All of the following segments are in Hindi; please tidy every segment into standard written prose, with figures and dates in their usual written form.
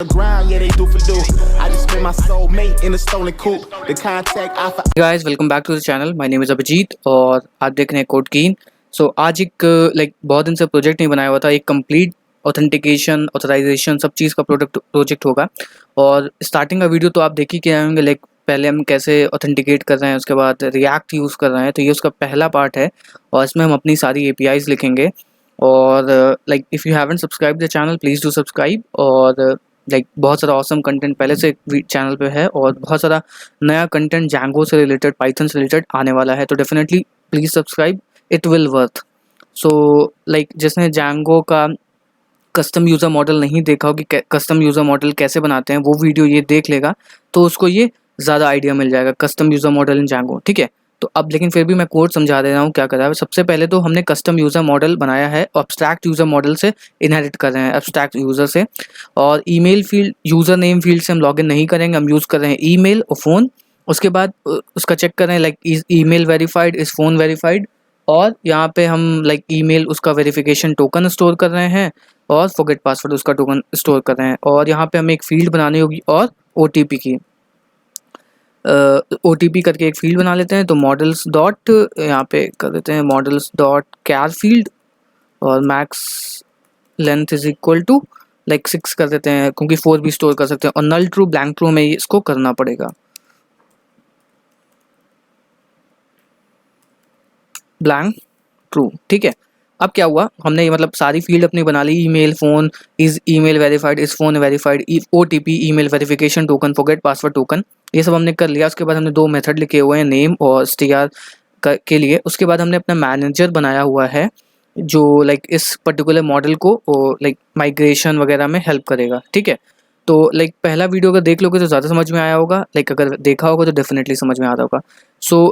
The ground, yeah, they do for do. I just met my soulmate in a stolen coupe. The contact I Hey guys, welcome back to the channel. My name is Abhijit और आज देख रहे हैं कोड कीन। आज एक बहुत दिन से प्रोजेक्ट नहीं बनाया हुआ था। एक कंप्लीट ऑथेंटिकेशन ऑथराइजेशन सब चीज़ का प्रोजेक्ट होगा। और स्टार्टिंग का वीडियो तो आप देख ही के आएंगे। पहले हम कैसे ऑथेंटिकेट कर रहे हैं, उसके बाद रिएक्ट यूज़ कर रहे हैं। तो ये उसका पहला पार्ट है और इसमें हम अपनी सारी APIs लिखेंगे। और if you haven't subscribe the channel please do subscribe. और बहुत सारा ऑसम कंटेंट पहले से चैनल पे है और बहुत सारा नया कंटेंट जैंगो से रिलेटेड, पाइथन से रिलेटेड आने वाला है। तो definitely please subscribe, it will worth. जिसने जैंगो का कस्टम यूज़र मॉडल नहीं देखा हो कि कस्टम यूज़र मॉडल कैसे बनाते हैं, वो वीडियो ये देख लेगा तो उसको ये ज़्यादा आइडिया मिल जाएगा कस्टम यूज़र मॉडल इन जैंगो। ठीक है, तो अब लेकिन फिर भी मैं कोड समझा दे रहा हूँ क्या कर रहा है। सबसे पहले तो हमने कस्टम यूज़र मॉडल बनाया है, एब्स्ट्रैक्ट यूज़र मॉडल से इनहेरिट कर रहे हैं, एब्स्ट्रैक्ट यूज़र से। और email field, user name field से हम लॉगिन नहीं करेंगे, हम यूज़ कर रहे हैं ईमेल और फ़ोन। उसके बाद उसका चेक कर रहे हैं is email verified, is phone verified. और यहाँ पे हम ईमेल उसका वेरिफिकेशन टोकन स्टोर कर रहे हैं और फॉरगेट पासवर्ड उसका टोकन स्टोर कर रहे हैं। और यहाँ पे हमें एक फील्ड बनानी होगी और OTP की OTP करके एक फील्ड बना लेते हैं। तो मॉडल्स डॉट यहाँ पे कर देते हैं मॉडल्स डॉट कैर फील्ड और max length is equal to 6 कर देते हैं, क्योंकि 4 भी स्टोर कर सकते हैं। और नल ट्रू ब्लैंक ट्रू में इसको करना पड़ेगा, ब्लैंक ट्रू। ठीक है, अब क्या हुआ, हमने सारी फील्ड अपनी बना ली। Email, phone, is email verified, is phone verified, OTP, email verification token, forget password token, ये सब हमने कर लिया। उसके बाद हमने 2 मेथड लिखे हुए हैं, नेम और str के लिए। उसके बाद हमने अपना मैनेजर बनाया हुआ है जो इस पर्टिकुलर मॉडल को माइग्रेशन वगैरह में हेल्प करेगा। ठीक है, तो पहला वीडियो अगर देख लोगे तो ज़्यादा समझ में आया होगा, अगर देखा होगा तो डेफिनेटली समझ में आता होगा।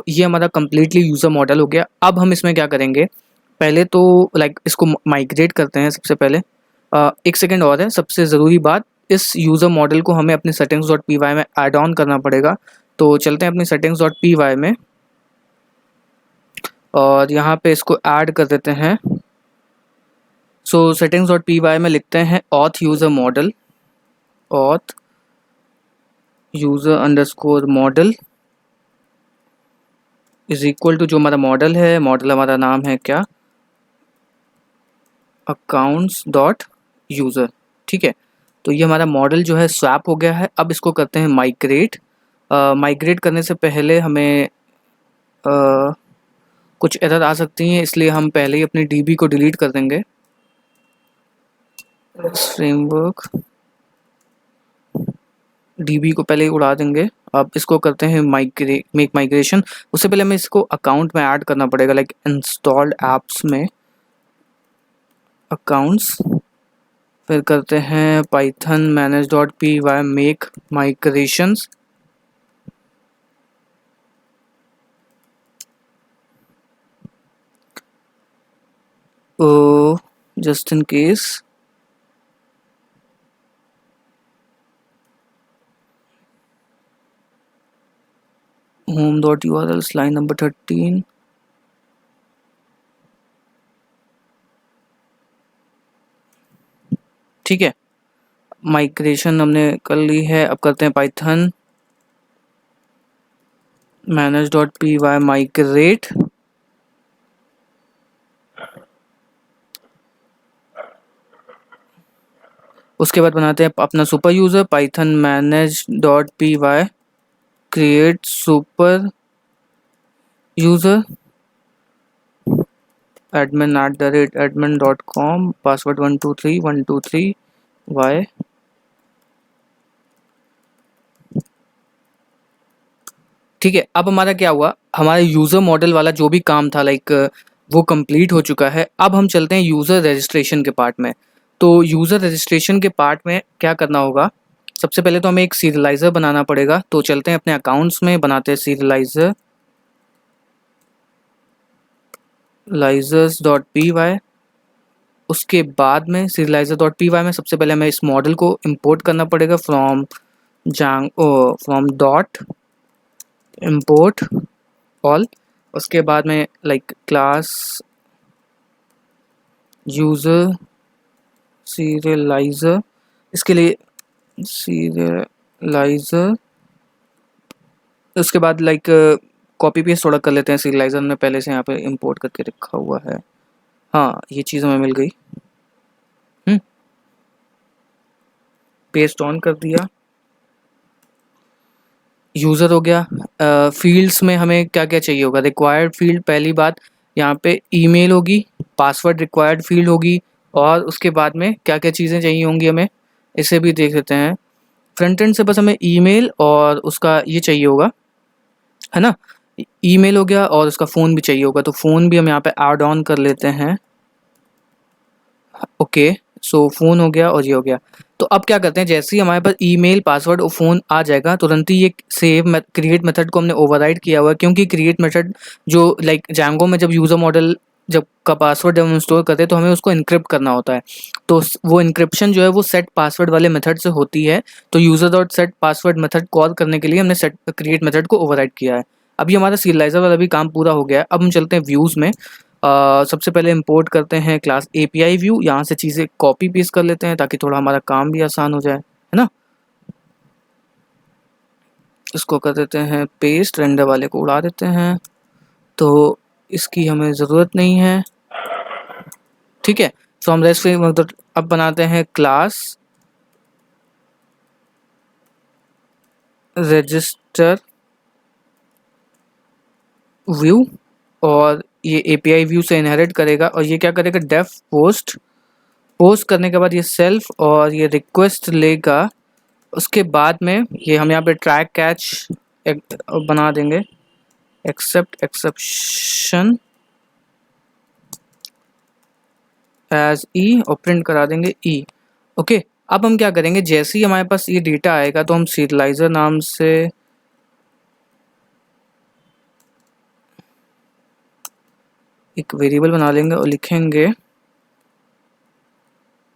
ये हमारा कम्प्लीटली यूज़र मॉडल हो गया। अब हम इसमें क्या करेंगे, पहले तो इसको माइग्रेट करते हैं। सबसे पहले एक सेकेंड और है, सबसे ज़रूरी बात, इस यूज़र मॉडल को हमें अपनी settings.py में ऐड ऑन करना पड़ेगा। तो चलते हैं अपनी settings.py में और यहाँ पे इसको ऐड कर देते हैं। settings.py में लिखते हैं auth user model, auth user underscore model is equal to, जो हमारा मॉडल है, मॉडल हमारा नाम है क्या, अकाउंट्स डॉट यूज़र। ठीक है, तो ये हमारा मॉडल जो है स्वैप हो गया है। अब इसको करते हैं माइग्रेट। माइग्रेट करने से पहले हमें कुछ एरर आ सकती हैं, इसलिए हम पहले ही अपनी DB को डिलीट कर देंगे। फ्रेमवर्क DB को पहले ही उड़ा देंगे। अब इसको करते हैं मेक माइग्रेशन। उससे पहले हमें इसको अकाउंट में ऐड करना पड़ेगा, इंस्टॉल्ड एप्स में अकाउंट्स, फिर करते हैं Python manage.py make migrations. Just in case home.url line number 13। ठीक है, माइग्रेशन हमने कर ली है। अब करते हैं पाइथन manage.py माइग्रेट। उसके बाद बनाते हैं अपना super user, Python manage.py create super user, admin@admin.com, password 123 ठीक है, अब हमारा क्या हुआ, हमारा यूज़र मॉडल वाला जो भी काम था वो कंप्लीट हो चुका है। अब हम चलते हैं यूज़र रजिस्ट्रेशन के पार्ट में। तो यूज़र रजिस्ट्रेशन के पार्ट में क्या करना होगा, सबसे पहले तो हमें एक सीरियलाइज़र बनाना पड़ेगा। तो चलते हैं अपने अकाउंट्स में, बनाते हैं सीरियलाइज़र, लाइजर्स.py। उसके बाद में serializer.py में सबसे पहले हमें इस मॉडल को इंपोर्ट करना पड़ेगा from from dot import all. उसके बाद में क्लास यूज़र सीरियलाइज़र, इसके लिए सीरियलाइजर, उसके बाद लाइक कॉपी पेस्ट थोड़ा कर लेते हैं। सीरियलाइजर ने पहले से यहाँ पे इंपोर्ट करके रखा हुआ है। हाँ, ये चीज़ हमें मिल गई। पेस्ट ऑन कर दिया, यूज़र हो गया। फील्ड्स में हमें क्या क्या चाहिए होगा? रिक्वायर्ड फील्ड, पहली बात यहाँ पे ईमेल होगी, पासवर्ड रिक्वायर्ड फील्ड होगी, और उसके बाद में क्या क्या चीज़ें चाहिए होंगी हमें, इसे भी देख लेते हैं। फ्रंट एंड से बस हमें ईमेल और उसका ये चाहिए होगा, है ना। ईमेल हो गया और उसका फ़ोन भी चाहिए होगा, तो फ़ोन भी हम यहाँ पे ऐड ऑन कर लेते हैं। ओके, सो फ़ोन हो गया और ये हो गया। तो अब क्या करते हैं, जैसे ही हमारे पास ईमेल, पासवर्ड और फ़ोन आ जाएगा, तुरंत ही ये सेव क्रिएट मेथड को हमने ओवरराइड किया हुआ है, क्योंकि क्रिएट मेथड जो लाइक जैंगो में जब यूज़र मॉडल जब का पासवर्ड जब हम स्टोर करते हैं तो हमें उसको इनक्रिप्ट करना होता है। तो वो इनक्रिप्शन जो है वो सेट पासवर्ड वाले मेथड से होती है। तो user dot set password method call करने के लिए हमने सेट क्रिएट मेथड को ओवरराइड किया है। अभी हमारा सीरियलाइजर वाला भी काम पूरा हो गया है। अब हम चलते हैं व्यूज़ में। सबसे पहले इंपोर्ट करते हैं क्लास एपीआई व्यू। यहाँ से चीज़ें कॉपी पेस्ट कर लेते हैं ताकि थोड़ा हमारा काम भी आसान हो जाए, है ना। इसको कर देते हैं पेस्ट, रेंडर वाले को उड़ा देते हैं, तो इसकी हमें ज़रूरत नहीं है। ठीक है, तो हम रेस्ट मतलब अब बनाते हैं क्लास रजिस्टर व्यू, और ये एपीआई व्यू से इनहेरिट करेगा, और ये क्या करेगा, डेफ पोस्ट। पोस्ट करने के बाद ये सेल्फ और ये रिक्वेस्ट लेगा। उसके बाद में ये हम यहाँ पे ट्रैक कैच बना देंगे, एक्सेप्ट एक्सेप्शन एज ई, और प्रिंट करा देंगे ई। ओके, अब हम क्या करेंगे, जैसे ही हमारे पास ये डेटा आएगा तो हम सीरियलाइजर नाम से एक वेरिएबल बना लेंगे और लिखेंगे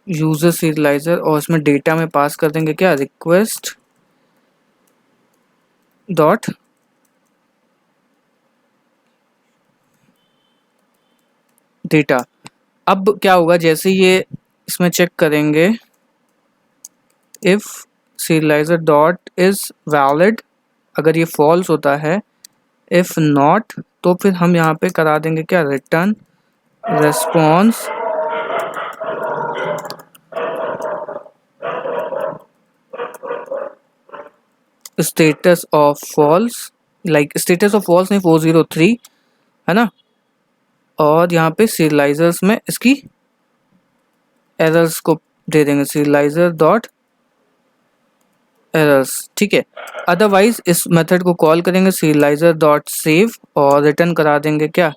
यूज़र सीरियलाइजर, और उसमें डेटा में पास कर देंगे क्या, रिक्वेस्ट डॉट डेटा। अब क्या होगा, जैसे ये इसमें चेक करेंगे, if serialiser dot is valid, अगर ये फॉल्स होता है, इफ़ नॉट तो फिर हम यहाँ पे करा देंगे क्या, return response status of false, like status of false नहीं 403, है ना। और यहाँ पे सीरियलाइजर्स में इसकी एरर्स को दे देंगे, सीरियलाइजर डॉट एरर्स। ठीक है, अदरवाइज इस मेथड को कॉल करेंगे सीरियलाइजर डॉट सेव, और रिटर्न करा देंगे क्या,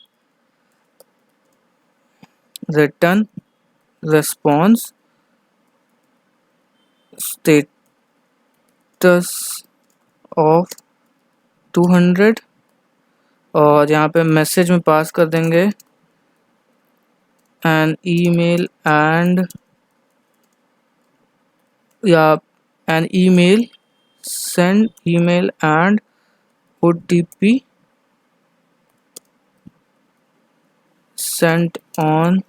रिटर्न रेस्पॉन्स स्टेटस ऑफ 200, और यहाँ पे मैसेज में पास कर देंगे एन ईमेल एंड या an email send email and OTP sent on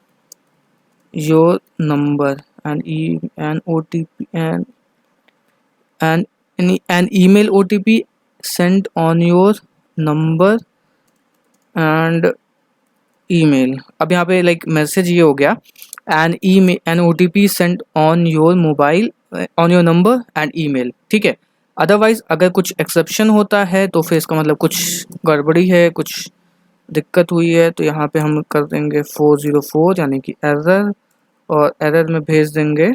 your number, and OTP and an email OTP sent on your number and email. अब यहाँ पे लाइक मैसेज ये हो गया, an OTP sent on your mobile on your number and email. ठीक है, अदरवाइज अगर कुछ एक्सेप्शन होता है तो फिर इसका मतलब कुछ गड़बड़ी है, कुछ दिक्कत हुई है, तो यहाँ पे हम कर देंगे 404 यानी कि एरर, और एरर में भेज देंगे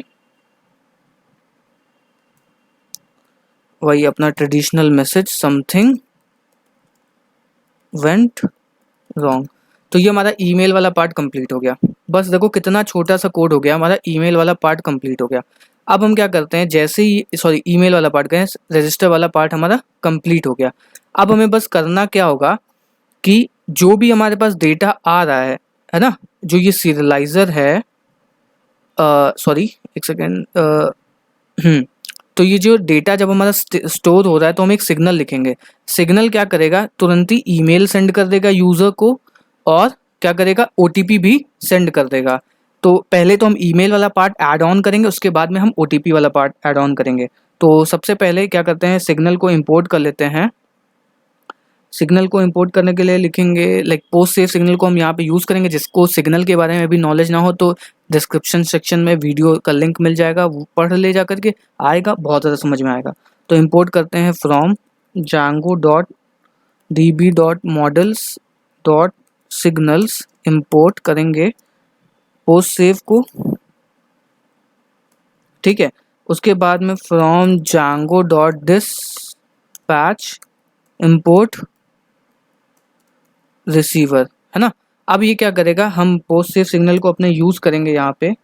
वही अपना traditional message, something went wrong. तो ये हमारा ईमेल वाला पार्ट कंप्लीट हो गया। बस देखो कितना छोटा सा कोड हो गया, हमारा ईमेल वाला पार्ट कंप्लीट हो गया। अब हम क्या करते हैं, जैसे ही सॉरी ईमेल वाला पार्ट कहें, रजिस्टर वाला पार्ट हमारा कंप्लीट हो गया। अब हमें बस करना क्या होगा कि जो भी हमारे पास डेटा आ रहा है ना, जो ये सीरियलाइज़र है, सॉरी एक सेकेंड, तो ये जो डेटा जब हमारा स्टोर हो रहा है तो हम एक सिग्नल लिखेंगे। सिग्नल क्या करेगा, तुरंत ही ईमेल सेंड कर देगा यूज़र को, और क्या करेगा, OTP भी सेंड कर देगा। तो पहले तो हम ईमेल वाला पार्ट ऐड ऑन करेंगे, उसके बाद में हम OTP वाला पार्ट ऐड ऑन करेंगे। तो सबसे पहले क्या करते हैं, सिग्नल को इंपोर्ट कर लेते हैं। सिग्नल को इंपोर्ट करने के लिए लिखेंगे लाइक पोस्ट सेव सिग्नल को हम यहाँ पे यूज़ करेंगे। जिसको सिग्नल के बारे में भी नॉलेज ना हो तो डिस्क्रिप्शन सेक्शन में वीडियो का लिंक मिल जाएगा, वो पढ़ ले जा करके आएगा, बहुत ज़्यादा समझ में आएगा। तो इंपोर्ट करते हैं फ्रॉम django.db.models.signals, इंपोर्ट करेंगे पोस्ट सेव को, ठीक है। उसके बाद में फ्रॉम django.dispatch इंपोर्ट रिसीवर, है ना। अब ये क्या करेगा, हम पोस्ट सेव सिग्नल को अपने यूज करेंगे यहाँ पे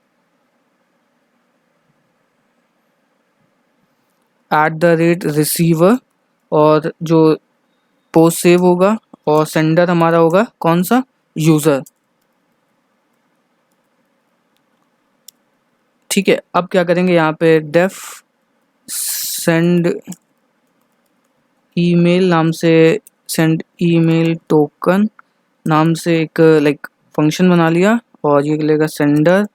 @receiver, और जो पोस्ट सेव होगा और सेंडर हमारा होगा कौन सा, यूजर, ठीक है। अब क्या करेंगे, यहाँ पे डेफ सेंड ईमेल नाम से, सेंड ईमेल टोकन नाम से एक लाइक फंक्शन बना लिया, और ये लेगा सेंडर,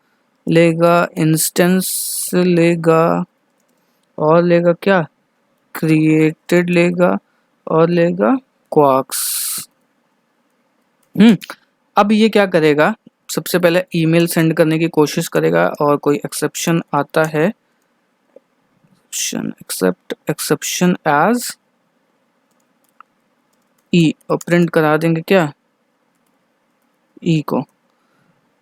लेगा इंस्टेंस, लेगा और लेगा क्या, क्रिएटेड लेगा, और लेगा क्वार्क्स। अब ये क्या करेगा, सबसे पहले ईमेल सेंड करने की कोशिश करेगा, और कोई एक्सेप्शन आता है, एक्सेप्शन एज ई, और प्रिंट करा देंगे क्या, ई को,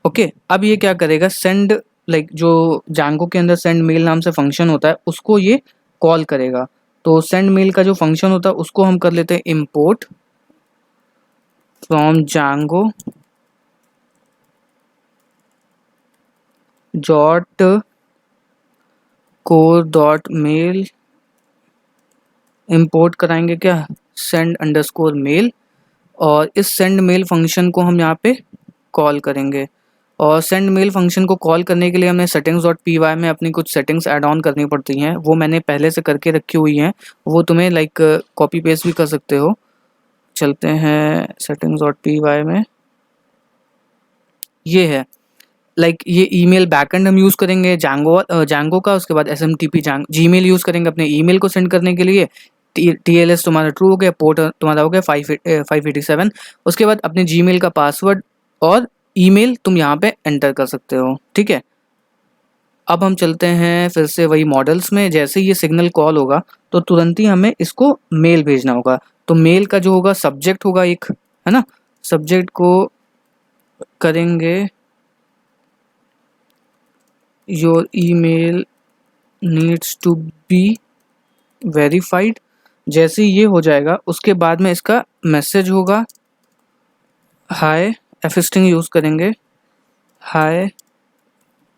ओके। अब ये क्या करेगा, सेंड लाइक जो जांगो के अंदर सेंड मेल नाम से फंक्शन होता है उसको ये कॉल करेगा। तो सेंड मेल का जो फंक्शन होता है उसको हम कर लेते हैं import from Django dot core dot mail, import कराएंगे क्या, सेंड अंडरस्कोर मेल, और इस सेंड मेल फंक्शन को हम यहाँ पे कॉल करेंगे। और सेंड मेल फंक्शन को कॉल करने के लिए हमें settings.py में अपनी कुछ सेटिंग्स ऐड ऑन करनी पड़ती हैं, वो मैंने पहले से करके रखी हुई हैं, वो तुम्हें लाइक कॉपी पेस्ट भी कर सकते हो। चलते हैं settings.py में, ये है लाइक ये ईमेल बैकएंड हम यूज़ करेंगे जांगो का। उसके बाद SMTP जीमेल यूज़ करेंगे अपने ईमेल को सेंड करने के लिए। TLS तुम्हारा ट्रू हो गया, पोर्ट तुम्हारा हो गया 587। उसके बाद अपने जीमेल का पासवर्ड और ईमेल तुम यहाँ पे एंटर कर सकते हो, ठीक है। अब हम चलते हैं फिर से वही मॉडल्स में। जैसे ये सिग्नल कॉल होगा तो तुरंत ही हमें इसको मेल भेजना होगा। तो मेल का जो होगा सब्जेक्ट होगा एक, है ना, सब्जेक्ट को करेंगे your email needs to be verified. जैसे ये हो जाएगा उसके बाद में इसका मैसेज होगा हाय, एफ स्ट्रिंग यूज़ करेंगे, hi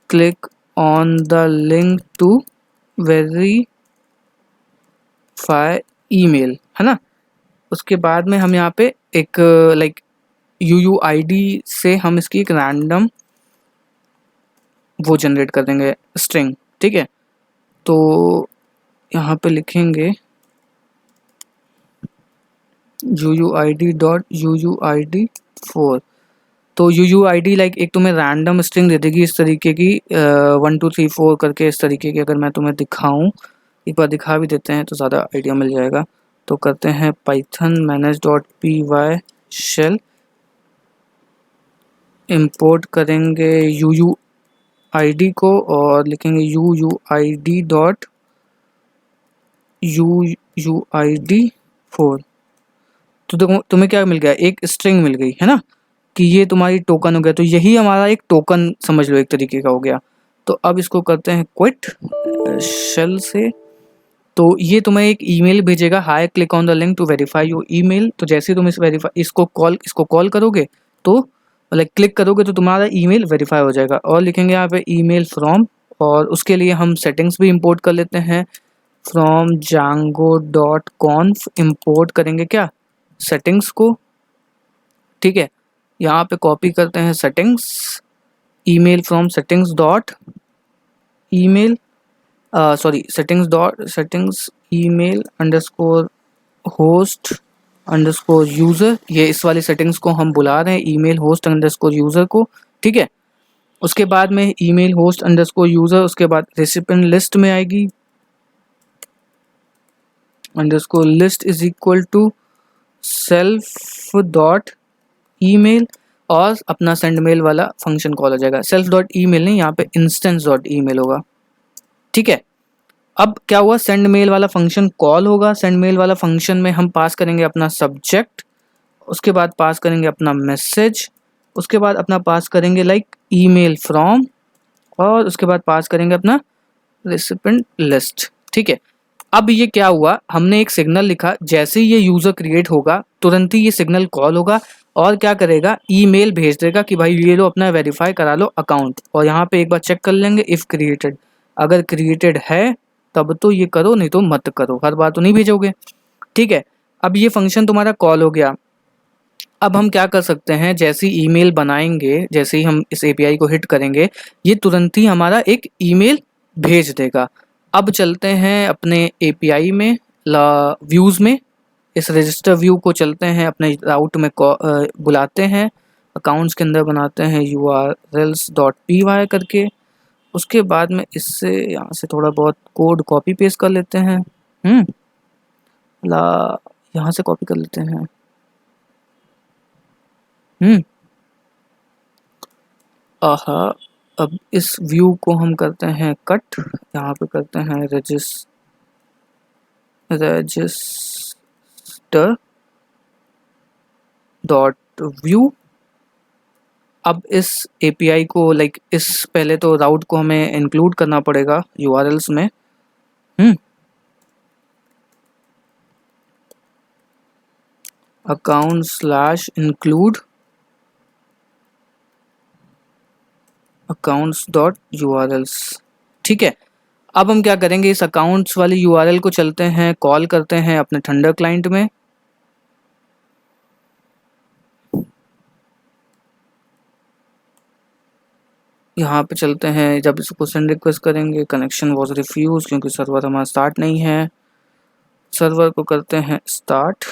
click on the link to verify email, है ना। उसके बाद में हम यहाँ पे एक लाइक UUID से हम इसकी एक रैंडम वो जनरेट कर देंगे स्ट्रिंग, ठीक है। तो यहाँ पे लिखेंगे UUID.UUID4। तो UUID लाइक एक तुम्हें रैंडम स्ट्रिंग दे देगी इस तरीके की 1 2 3 4 करके, इस तरीके की। अगर मैं तुम्हें दिखाऊं, एक बार दिखा भी देते हैं तो ज़्यादा आइडिया मिल जाएगा। तो करते हैं python manage.py शेल, इंपोर्ट करेंगे UUID को और लिखेंगे UUID.UUID4। तो देखो तुम्हें क्या मिल गया, एक स्ट्रिंग मिल गई, है ना, कि ये तुम्हारी टोकन हो गया। तो यही हमारा एक टोकन समझ लो एक तरीके का हो गया। तो अब इसको करते हैं क्विट शेल से। तो ये तुम्हें एक ईमेल भेजेगा, hi click on the link to verify your email. तो जैसे ही तुम इसको कॉल करोगे तो लाइक क्लिक करोगे तो तुम्हारा ईमेल वेरीफाई हो जाएगा। और लिखेंगे यहाँ पे ईमेल फ्रॉम, और उसके लिए हम सेटिंग्स भी इंपोर्ट कर लेते हैं फ्रॉम django.conf, इंपोर्ट करेंगे क्या, सेटिंग्स को, ठीक है। यहाँ पे कॉपी करते हैं settings, email from settings dot email settings email underscore host underscore user. ये इस वाली सेटिंग्स को हम बुला रहे हैं ईमेल होस्ट अंडरस्कोर यूज़र को, ठीक है। उसके बाद में ईमेल होस्ट अंडरस्कोर यूज़र, उसके बाद रेसिपिएंट लिस्ट में आएगी underscore list is equal to self dot email और अपना सेंड मेल वाला फंक्शन कॉल हो जाएगा। सेल्फ डॉट ईमेल नहीं, यहाँ पे इंस्टेंस डॉट ईमेल होगा। ठीक है, अब क्या हुआ, सेंड मेल वाला फंक्शन कॉल होगा। सेंड मेल वाला फंक्शन में हम पास करेंगे अपना सब्जेक्ट, उसके बाद पास करेंगे अपना मैसेज, उसके बाद अपना पास करेंगे लाइक ईमेल फ्रॉम, और उसके बाद पास करेंगे अपना रेसिपेंट लिस्ट। ठीक है, अब ये क्या हुआ, हमने एक सिग्नल लिखा, जैसे ही ये यूजर क्रिएट होगा तुरंत ही ये सिग्नल कॉल होगा और क्या करेगा, ईमेल भेज देगा कि भाई ये लो अपना वेरीफाई करा लो अकाउंट। और यहाँ पे एक बार चेक कर लेंगे इफ क्रिएटेड, अगर क्रिएटेड है तब तो ये करो, नहीं तो मत करो, हर बार तो नहीं भेजोगे। ठीक है, अब ये फंक्शन तुम्हारा कॉल हो गया। अब हम क्या कर सकते हैं, जैसे ही ईमेल बनाएंगे, जैसे ही हम इस एपीआई को हिट करेंगे, ये तुरंत ही हमारा एक ईमेल भेज देगा। अब चलते हैं अपने एपीआई में, व्यूज़ में, इस रजिस्टर व्यू को चलते हैं अपने राउट में, बुलाते हैं, अकाउंट्स के अंदर बनाते हैं urls.py करके। उसके बाद में इससे यहाँ से थोड़ा बहुत कोड कॉपी पेस्ट कर लेते हैं। ला यहाँ से कॉपी कर लेते हैं। आहा, अब इस व्यू को हम करते हैं कट, यहाँ पे करते हैं रजिस्टर डॉट व्यू। अब इस एपीआई को लाइक इस पहले तो राउट को हमें इंक्लूड करना पड़ेगा यूआरएल्स में। account/include accounts.urls। ठीक है, अब हम क्या करेंगे, इस अकाउंट्स वाली यूआरएल को चलते हैं, कॉल करते हैं अपने थंडर क्लाइंट में। यहाँ पे चलते हैं, जब इसको सेंड रिक्वेस्ट करेंगे, कनेक्शन वॉज रिफ्यूज क्योंकि सर्वर हमारा स्टार्ट नहीं है। सर्वर को करते हैं start,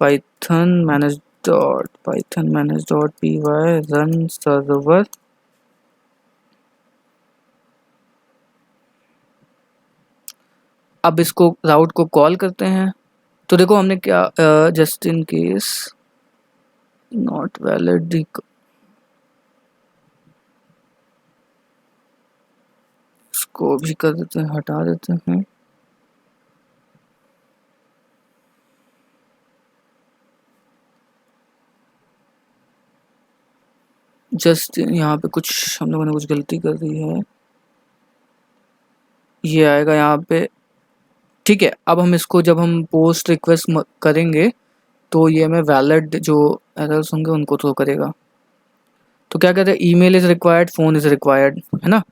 python manage.py run server। अब इसको राउट को कॉल करते हैं। तो देखो हमने क्या, just in case not valid, इसको भी कर देते हैं, हटा देते हैं। जस्ट यहाँ पे कुछ हम लोगों ने कुछ गलती कर दी है, ये आएगा यहाँ पे। ठीक है, अब हम इसको जब हम पोस्ट रिक्वेस्ट करेंगे तो ये हमें वैलिड जो एरर्स होंगे उनको थ्रो करेगा। तो क्या कहते हैं, email is required, phone is required, है ना।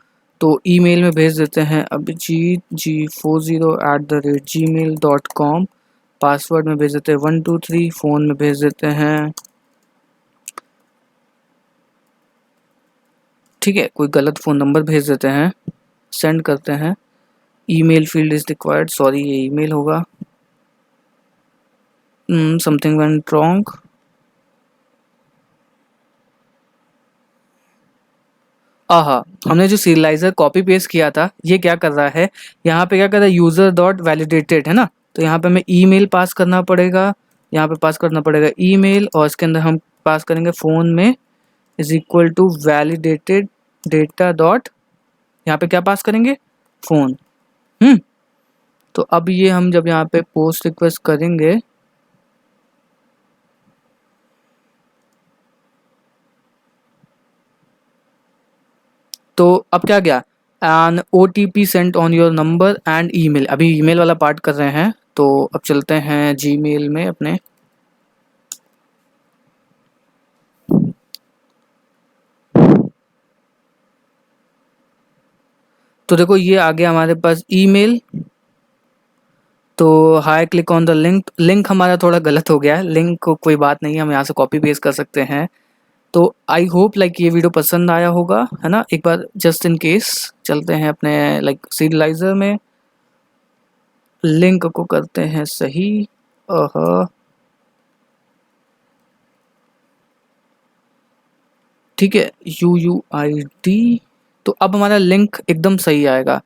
तो ईमेल में भेज देते हैं abhijit40@gmail.com, पासवर्ड में भेज देते हैं 123, फ़ोन में भेज देते हैं, ठीक है, कोई गलत फ़ोन नंबर भेज देते हैं, सेंड करते हैं। Email field is required, sorry ये ईमेल होगा, समथिंग वेंट रॉन्ग। आहा, हमने जो सीरियलाइजर कॉपी पेस्ट किया था ये क्या कर रहा है, यहाँ पे क्या कर रहा है, यूज़र डॉट वैलिडेटेड, है ना। तो यहाँ पे हमें ईमेल पास करना पड़ेगा, यहाँ पे पास करना पड़ेगा ईमेल, और इसके अंदर हम पास करेंगे फ़ोन में is equal to validated data dot, यहाँ पे क्या पास करेंगे, फ़ोन। तो अब ये हम जब यहाँ पे पोस्ट रिक्वेस्ट करेंगे, तो अब क्या गया, an OTP sent on your number and email. अभी ईमेल वाला पार्ट कर रहे हैं, तो अब चलते हैं जीमेल में अपने। तो देखो ये आ गया हमारे पास ईमेल। तो high click on the link, link हमारा थोड़ा गलत हो गया है, लिंक को कोई बात नहीं है, हम यहाँ से कॉपी पेस्ट कर सकते हैं। तो आई होप लाइक ये वीडियो पसंद आया होगा, है ना। एक बार जस्ट इन केस चलते हैं अपने लाइक सीरियलाइजर में, लिंक को करते हैं सही। ठीक है, UUID। तो अब हमारा लिंक एकदम सही आएगा।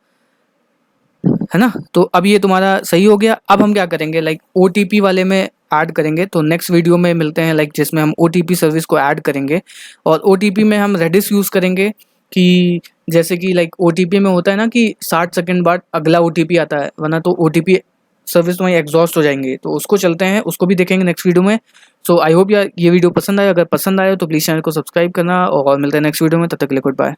है ना। तो अब ये तुम्हारा सही हो गया। अब हम क्या करेंगे, लाइक OTP वाले में ऐड करेंगे। तो नेक्स्ट वीडियो में मिलते हैं, लाइक जिसमें हम OTP सर्विस को ऐड करेंगे। और OTP में हम रेडिस यूज़ करेंगे कि जैसे कि लाइक OTP में होता है ना कि 60 सेकंड बाद अगला OTP आता है, वरना तो OTP सर्विस तुम्हारी एग्जॉस्ट हो जाएंगे। तो उसको चलते हैं, उसको भी देखेंगे नेक्स्ट वीडियो में। सो आई होप यार ये वीडियो पसंद आया। अगर पसंद आया तो प्लीज़ चैनल को सब्सक्राइब करना और मिलते हैं नेक्स्ट वीडियो में। तब तक के लिए गुड बाय।